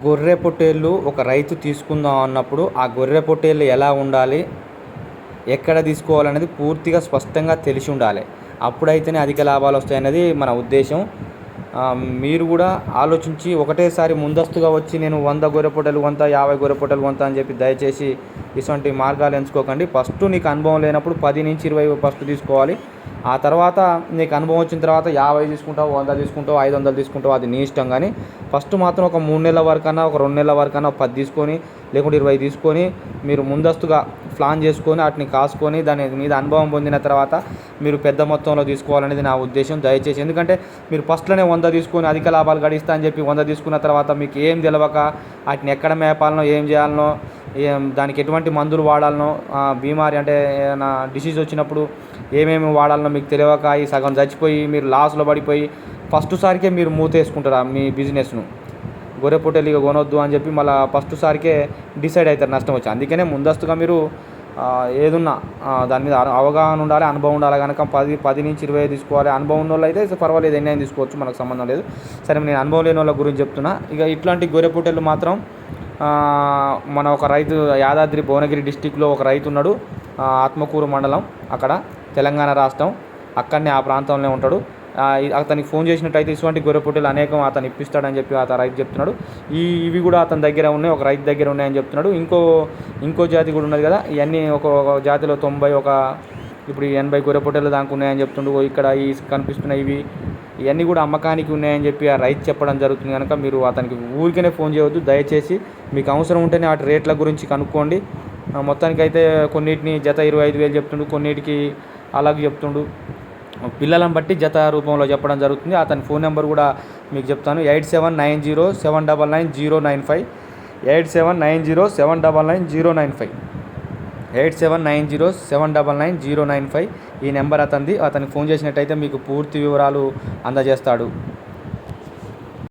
గొర్రె పొట్టేళ్ళు ఒక రైతు తీసుకుందాం అన్నప్పుడు ఆ గొర్రె పొట్టేళ్ళు ఎలా ఉండాలి, ఎక్కడ తీసుకోవాలనేది పూర్తిగా స్పష్టంగా తెలిసి ఉండాలి. అప్పుడైతేనే అధిక లాభాలు వస్తాయనేది మన ఉద్దేశం. మీరు కూడా ఆలోచించి ఒకటేసారి ముందస్తుగా వచ్చి నేను 100 గొర్రె పొట్టేలు కొంటా, 50 గొర్రె పొట్టేలు కొంటా అని చెప్పి దయచేసి ఇటువంటి మార్గాలు ఎంచుకోకండి. ఫస్ట్ నీకు అనుభవం లేనప్పుడు 10-20 ఫస్ట్ తీసుకోవాలి. ఆ తర్వాత నీకు అనుభవం వచ్చిన తర్వాత 50 తీసుకుంటావు, 100 తీసుకుంటావు, 500 తీసుకుంటావు, అది నీ ఇష్టం. కానీ ఫస్ట్ మాత్రం ఒక 3 నెలల వరకన్నా, ఒక 2 నెలల వరకన్నా 10 తీసుకొని, లేకుంటే 20 తీసుకొని మీరు ముందస్తుగా ప్లాన్ చేసుకొని వాటిని కాసుకొని దాని మీద అనుభవం పొందిన తర్వాత మీరు పెద్ద మొత్తంలో తీసుకోవాలనేది నా ఉద్దేశం. దయచేసి, ఎందుకంటే మీరు ఫస్ట్లోనే 100 తీసుకొని అధిక లాభాలు గడిస్తా అని చెప్పి 100 తీసుకున్న తర్వాత మీకు ఏం తెలియక వాటిని ఎక్కడ మేపాలనో, ఏం చేయాలనో, దానికి ఎటువంటి మందులు వాడాలనో, బీమారి అంటే ఏదైనా డిసీజ్ వచ్చినప్పుడు ఏమేమి వాడాలనో మీకు తెలియక ఈ సగం చచ్చిపోయి మీరు లాస్లో పడిపోయి ఫస్ట్ సారికే మీరు మూతేసుకుంటారు మీ బిజినెస్ను. గొర్రె పొట్టేలు ఇక కొనొద్దు అని చెప్పి మళ్ళీ ఫస్ట్ సారికే డిసైడ్ అవుతారు నష్టం వచ్చి. అందుకనే ముందస్తుగా మీరు ఏదున్నా దాని మీద అవగాహన ఉండాలి, అనుభవం ఉండాలి. కనుక 10-20 తీసుకోవాలి. అనుభవం ఉన్న వాళ్ళు అయితే పర్వాలేదు, ఎన్నైనా తీసుకోవచ్చు, మనకు సంబంధం లేదు. సరే, నేను అనుభవం లేని వాళ్ళ గురించి చెప్తున్నా. ఇక ఇట్లాంటి గొర్రె పొట్టేలు మాత్రం మన ఒక రైతు యాదాద్రి భువనగిరి డిస్టిక్లో ఒక రైతు ఉన్నాడు. ఆత్మకూరు మండలం, అక్కడ తెలంగాణ రాష్ట్రం, అక్కడనే ఆ ప్రాంతంలో ఉంటాడు. అతనికి ఫోన్ చేసినట్టయితే ఇటువంటి గొర్రె పొట్టేలు అనేకం అతను ఇప్పిస్తాడని చెప్పి రైతు చెప్తున్నాడు. ఇవి కూడా అతని దగ్గర ఉన్నాయి, ఒక రైతు దగ్గర ఉన్నాయని చెప్తున్నాడు. ఇంకో జాతి కూడా ఉన్నది కదా, ఇవన్నీ ఒక జాతిలో 90, ఇప్పుడు 80 గొర్రె పొట్టేలు దాకా ఉన్నాయని చెప్తుండు. ఇక్కడ ఈ కనిపిస్తున్నాయి ఇవన్నీ కూడా అమ్మకానికి ఉన్నాయని చెప్పి ఆ రైతు చెప్పడం జరుగుతుంది. కనుక మీరు అతనికి ఊరికనే ఫోన్ చేయవద్దు. దయచేసి మీకు అవసరం ఉంటేనే వాటి రేట్ల గురించి కనుక్కోండి. మొత్తానికైతే కొన్నిటిని జత 25,000 చెప్తుండు, కొన్నిటికి అలాగే చెప్తుండు. పిల్లలను బట్టి జత రూపంలో చెప్పడం జరుగుతుంది. అతని ఫోన్ నెంబర్ కూడా మీకు చెప్తాను. 8790799095, 8790799095, 8790799095 ఈ నెంబర్ అతనిది. అతనికి ఫోన్ చేసినట్టయితే మీకు పూర్తి వివరాలు అందజేస్తాడు.